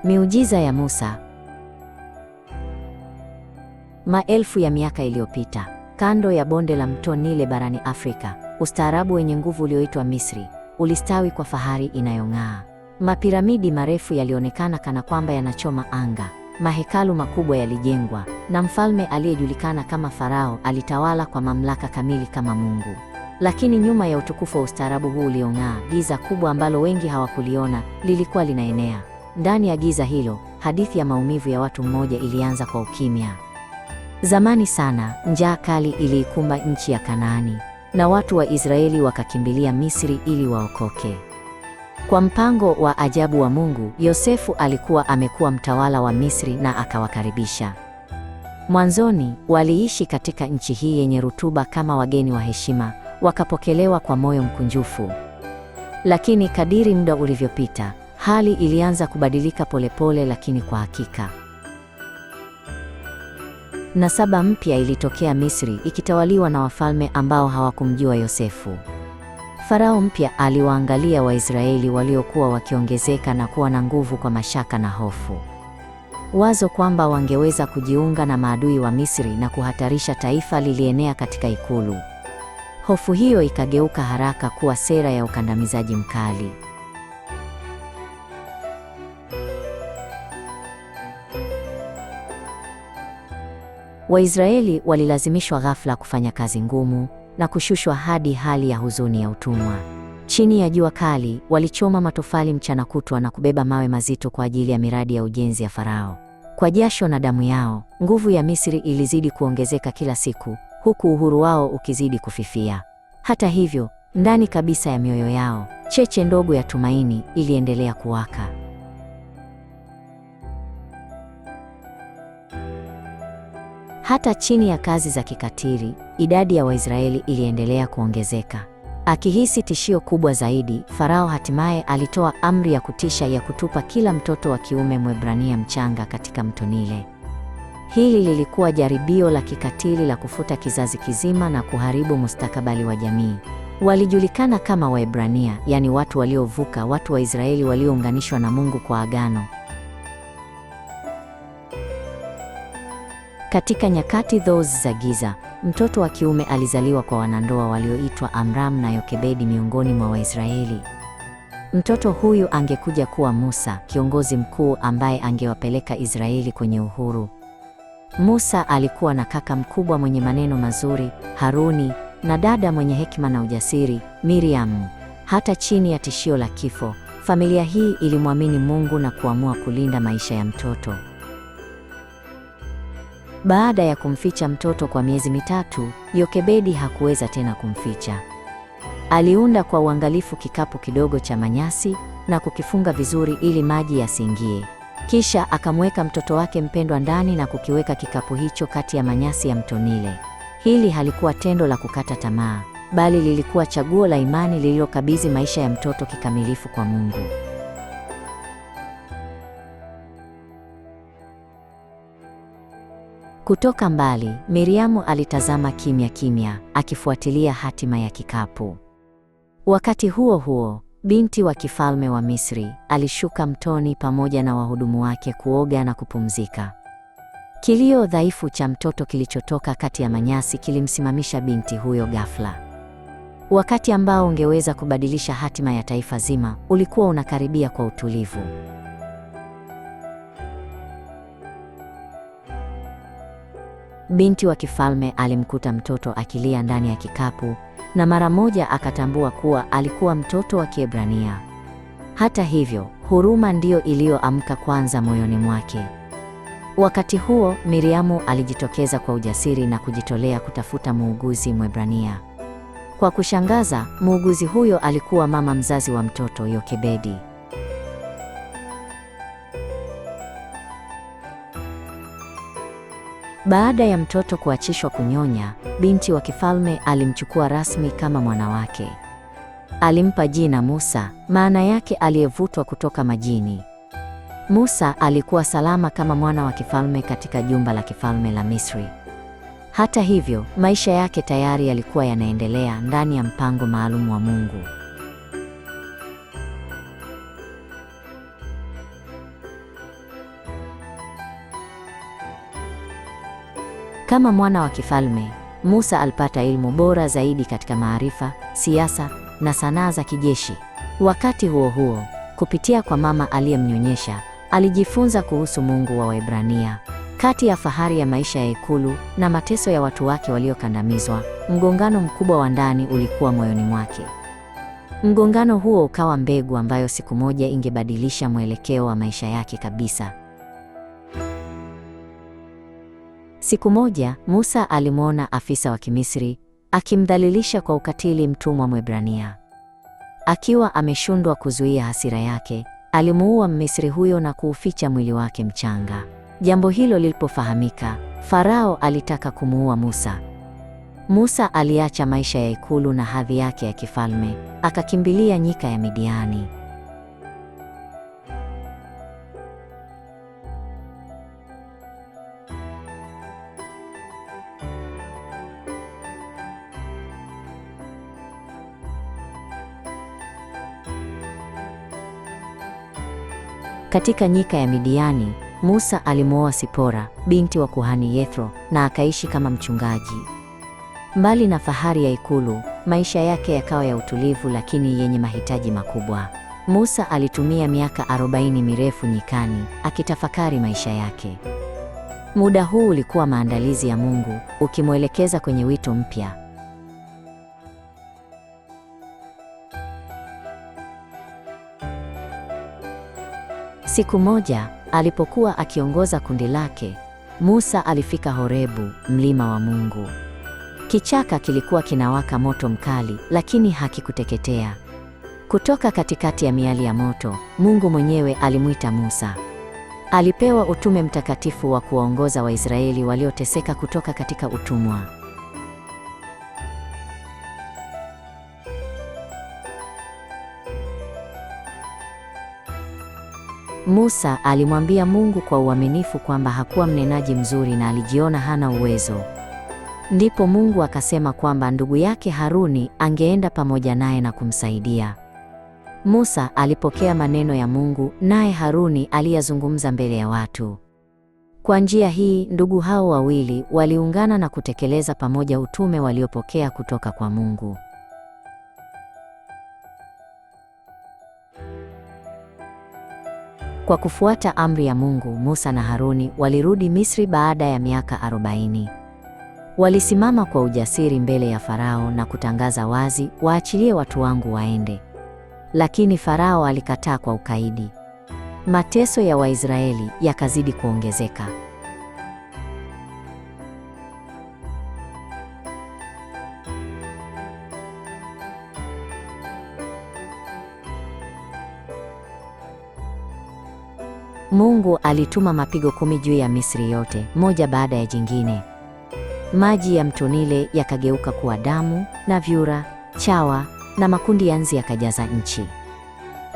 Miujiza ya Musa. Maelfu ya miaka iliyopita, kando ya bonde la mto Nile barani Afrika, ustaarabu wenye nguvu ulioitwa Misri ulistawi kwa fahari inayong'aa. Mapiramidi marefu yalionekana kana kwamba yanachoma anga, mahekalu makubwa yalijengwa, na mfalme aliyejulikana kama Farao alitawala kwa mamlaka kamili kama Mungu. Lakini nyuma ya utukufu wa ustaarabu huu uliong'aa, giza kubwa ambalo wengi hawakuliona lilikuwa linaenea. Ndani ya giza hilo, hadithi ya maumivu ya watu mmoja ilianza kwa ukimya. Zamani sana, njaa kali iliikumba nchi ya Kanaani, na watu wa Israeli wakakimbilia Misri ili waokoke. Kwa mpango wa ajabu wa Mungu, Yosefu alikuwa amekuwa mtawala wa Misri na akawakaribisha. Mwanzoni, waliishi katika nchi hii yenye rutuba kama wageni wa heshima, wakapokelewa kwa moyo mkunjufu. Lakini kadiri muda ulivyopita, hali ilianza kubadilika polepole lakini kwa hakika. Nasaba mpya ilitokea Misri, ikitawaliwa na wafalme ambao hawakumjua Yosefu. Farao mpya aliwaangalia Waisraeli waliokuwa wakiongezeka na kuwa na nguvu kwa mashaka na hofu. Wazo kwamba wangeweza kujiunga na maadui wa Misri na kuhatarisha taifa lilienea katika ikulu. Hofu hiyo ikageuka haraka kuwa sera ya ukandamizaji mkali. Waisraeli walilazimishwa ghafla kufanya kazi ngumu na kushushwa hadi hali ya huzuni ya utumwa. Chini ya jua kali, walichoma matofali mchana kutwa na kubeba mawe mazito kwa ajili ya miradi ya ujenzi ya Farao. Kwa jasho na damu yao, nguvu ya Misri ilizidi kuongezeka kila siku, huku uhuru wao ukizidi kufifia. Hata hivyo, ndani kabisa ya mioyo yao, cheche ndogo ya tumaini iliendelea kuwaka. Hata chini ya kazi za kikatili, idadi ya Waisraeli iliendelea kuongezeka. Akihisi tishio kubwa zaidi, Farao hatimaye alitoa amri ya kutisha ya kutupa kila mtoto wa kiume Mwebrania mchanga katika mto Nile. Hili lilikuwa jaribio la kikatili la kufuta kizazi kizima na kuharibu mustakabali wa jamii. Walijulikana kama Waebrania, yani watu waliovuka, watu wa Israeli waliounganishwa na Mungu kwa agano. Katika nyakati those za giza, mtoto wa kiume alizaliwa kwa wanandoa walioitwa Amram na Yokebedi miongoni mwa Waisraeli. Mtoto huyu angekuja kuwa Musa, kiongozi mkuu ambaye angewapeleka Israeli kwenye uhuru. Musa alikuwa na kaka mkubwa mwenye maneno mazuri, Haruni, na dada mwenye hekima na ujasiri, Miriam. Hata chini ya tishio la kifo, familia hii ilimwamini Mungu na kuamua kulinda maisha ya mtoto. Baada ya kumficha mtoto kwa miezi mitatu, Yokebedi hakuweza tena kumficha. Aliunda kwa uangalifu kikapu kidogo cha manyasi na kukifunga vizuri ili maji yasiingie. Kisha akamweka mtoto wake mpendwa ndani na kukiweka kikapu hicho kati ya manyasi ya mto Nile. Hili halikuwa tendo la kukata tamaa, bali lilikuwa chaguo la imani lililokabidhi maisha ya mtoto kikamilifu kwa Mungu. Kutoka mbali, Miriamu alitazama kimya kimya, akifuatilia hatima ya kikapu. Wakati huo huo, binti wa kifalme wa Misri alishuka mtoni pamoja na wahudumu wake kuoga na kupumzika. Kilio dhaifu cha mtoto kilichotoka kati ya manyasi kilimsimamisha binti huyo ghafla. Wakati ambao ungeweza kubadilisha hatima ya taifa zima, ulikuwa unakaribia kwa utulivu. Binti wa kifalme alimkuta mtoto akilia ndani ya kikapu, na mara moja akatambua kuwa alikuwa mtoto wa Kiebrania. Hata hivyo, huruma ndiyo iliyoamka kwanza moyoni mwake. Wakati huo, Miriamu alijitokeza kwa ujasiri na kujitolea kutafuta muuguzi Mwebrania. Kwa kushangaza, muuguzi huyo alikuwa mama mzazi wa mtoto Yokebedi. Baada ya mtoto kuachishwa kunyonya, binti wa kifalme alimchukua rasmi kama mwana wake. Alimpa jina Musa, maana yake aliyevutwa kutoka majini. Musa alikuwa salama kama mwana wa kifalme katika jumba la kifalme la Misri. Hata hivyo, maisha yake tayari yalikuwa yanaendelea ndani ya mpango maalum wa Mungu. Kama mwana wa kifalme, Musa alipata elimu bora zaidi katika maarifa, siasa na sanaa za kijeshi. Wakati huo huo, kupitia kwa mama aliyemnyonyesha, alijifunza kuhusu Mungu wa Waebrania. Kati ya fahari ya maisha ya ikulu na mateso ya watu wake waliokandamizwa, mgongano mkubwa wa ndani ulikuwa moyoni mwake. Mgongano huo ukawa mbegu ambayo siku moja ingebadilisha mwelekeo wa maisha yake kabisa. Siku moja, Musa alimwona afisa wa Kimisri akimdhalilisha kwa ukatili mtumwa Mwebrania. Akiwa ameshindwa kuzuia hasira yake, alimuua Mmisri huyo na kuuficha mwili wake mchanga. Jambo hilo lilipofahamika, Farao alitaka kumuua Musa. Musa aliacha maisha ya ikulu na hadhi yake ya kifalme, akakimbilia nyika ya Midiani. Katika nyika ya Midiani, Musa alimwoa Sipora, binti wa kuhani Yethro, na akaishi kama mchungaji. Mbali na fahari ya ikulu, maisha yake yakawa ya utulivu lakini yenye mahitaji makubwa. Musa alitumia miaka 40 mirefu nyikani, akitafakari maisha yake. Muda huu ulikuwa maandalizi ya Mungu, ukimwelekeza kwenye wito mpya. Siku moja, alipokuwa akiongoza kundi lake, Musa alifika Horebu, mlima wa Mungu. Kichaka kilikuwa kinawaka moto mkali, lakini hakikuteketea. Kutoka katikati ya miali ya moto, Mungu mwenyewe alimwita Musa. Alipewa utume mtakatifu wa kuwaongoza Waisraeli walioteseka kutoka katika utumwa. Musa alimwambia Mungu kwa uaminifu kwamba hakuwa mnenaji mzuri na alijiona hana uwezo. Ndipo Mungu akasema kwamba ndugu yake Haruni angeenda pamoja naye na kumsaidia. Musa alipokea maneno ya Mungu, naye Haruni aliyazungumza mbele ya watu. Kwa njia hii, ndugu hao wawili waliungana na kutekeleza pamoja utume waliopokea kutoka kwa Mungu. Kwa kufuata amri ya Mungu, Musa na Haruni walirudi Misri baada ya miaka 40. Walisimama kwa ujasiri mbele ya Farao na kutangaza wazi, waachilie watu wangu waende. Lakini Farao alikataa kwa ukaidi. Mateso ya Waisraeli yakazidi kuongezeka. Mungu alituma mapigo 10 juu ya Misri yote, moja baada ya jingine. Maji ya mto Nile yakageuka kuwa damu, na vyura, chawa na makundi ya nzi yakajaza nchi.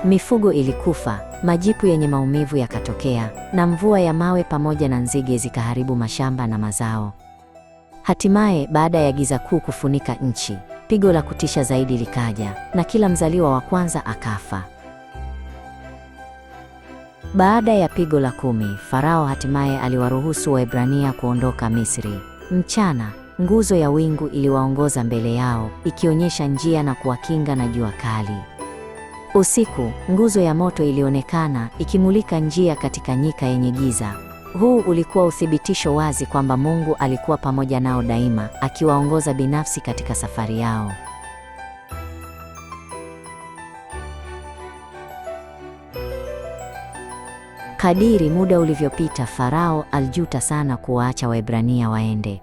Mifugo ilikufa, majipu yenye maumivu yakatokea, na mvua ya mawe pamoja na nzige zikaharibu mashamba na mazao. Hatimaye, baada ya giza kuu kufunika nchi, pigo la kutisha zaidi likaja, na kila mzaliwa wa kwanza akafa. Baada ya pigo la 10, Farao hatimaye aliwaruhusu Waebrania kuondoka Misri. Mchana, nguzo ya wingu iliwaongoza mbele yao, ikionyesha njia na kuwakinga na jua kali. Usiku, nguzo ya moto ilionekana, ikimulika njia katika nyika yenye giza. Huu ulikuwa uthibitisho wazi kwamba Mungu alikuwa pamoja nao daima, akiwaongoza binafsi katika safari yao. Kadiri muda ulivyopita, Farao alijuta sana kuwaacha Waebrania waende.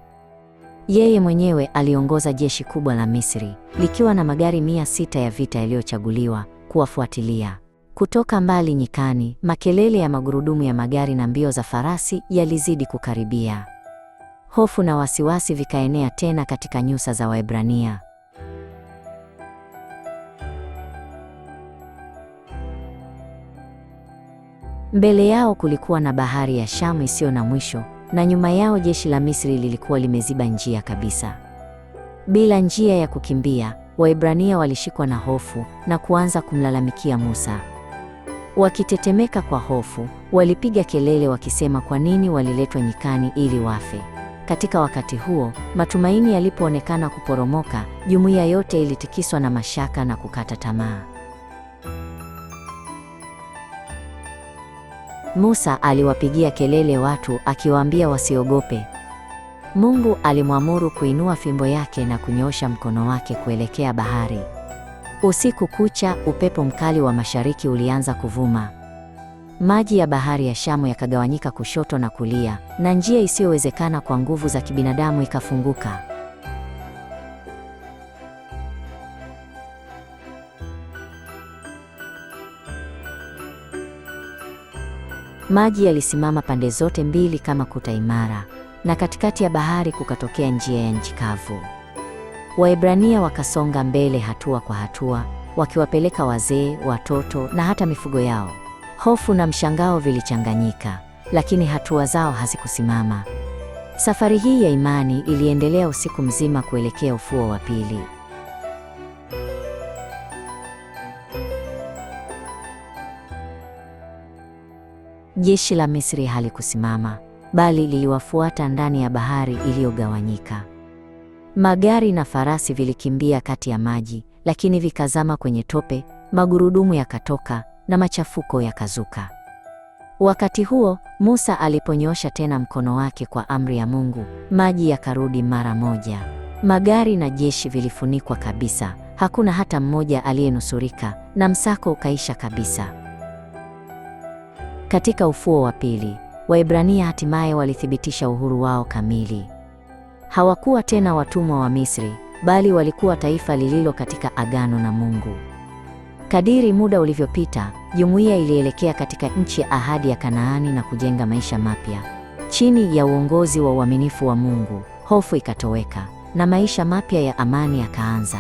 Yeye mwenyewe aliongoza jeshi kubwa la Misri, likiwa na magari 600 ya vita yaliyochaguliwa, kuwafuatilia. Kutoka mbali nyikani, makelele ya magurudumu ya magari na mbio za farasi yalizidi kukaribia. Hofu na wasiwasi vikaenea tena katika nyusa za Waebrania. Mbele yao kulikuwa na bahari ya Shamu isiyo na mwisho, na nyuma yao jeshi la Misri lilikuwa limeziba njia kabisa. Bila njia ya kukimbia, Waebrania walishikwa na hofu na kuanza kumlalamikia Musa. Wakitetemeka kwa hofu, walipiga kelele wakisema kwa nini waliletwa nyikani ili wafe. Katika wakati huo, matumaini yalipoonekana kuporomoka, jumuiya yote ilitikiswa na mashaka na kukata tamaa. Musa aliwapigia kelele watu akiwaambia wasiogope. Mungu alimwamuru kuinua fimbo yake na kunyoosha mkono wake kuelekea bahari. Usiku kucha, upepo mkali wa mashariki ulianza kuvuma. Maji ya bahari ya Shamu yakagawanyika kushoto na kulia, na njia isiyowezekana kwa nguvu za kibinadamu ikafunguka. Maji yalisimama pande zote mbili kama kuta imara, na katikati ya bahari kukatokea njia ya nchi kavu. Waebrania wakasonga mbele hatua kwa hatua, wakiwapeleka wazee, watoto na hata mifugo yao. Hofu na mshangao vilichanganyika, lakini hatua zao hazikusimama. Safari hii ya imani iliendelea usiku mzima kuelekea ufuo wa pili. Jeshi la Misri halikusimama, bali liliwafuata ndani ya bahari iliyogawanyika. Magari na farasi vilikimbia kati ya maji, lakini vikazama kwenye tope, magurudumu yakatoka na machafuko yakazuka. Wakati huo, Musa aliponyosha tena mkono wake kwa amri ya Mungu, maji yakarudi mara moja. Magari na jeshi vilifunikwa kabisa, hakuna hata mmoja aliyenusurika, na msako ukaisha kabisa. Katika ufuo wa pili, Waebrania hatimaye walithibitisha uhuru wao kamili. Hawakuwa tena watumwa wa Misri, bali walikuwa taifa lililo katika agano na Mungu. Kadiri muda ulivyopita, jumuiya ilielekea katika nchi ya ahadi ya Kanaani na kujenga maisha mapya. Chini ya uongozi wa uaminifu wa Mungu, hofu ikatoweka na maisha mapya ya amani yakaanza.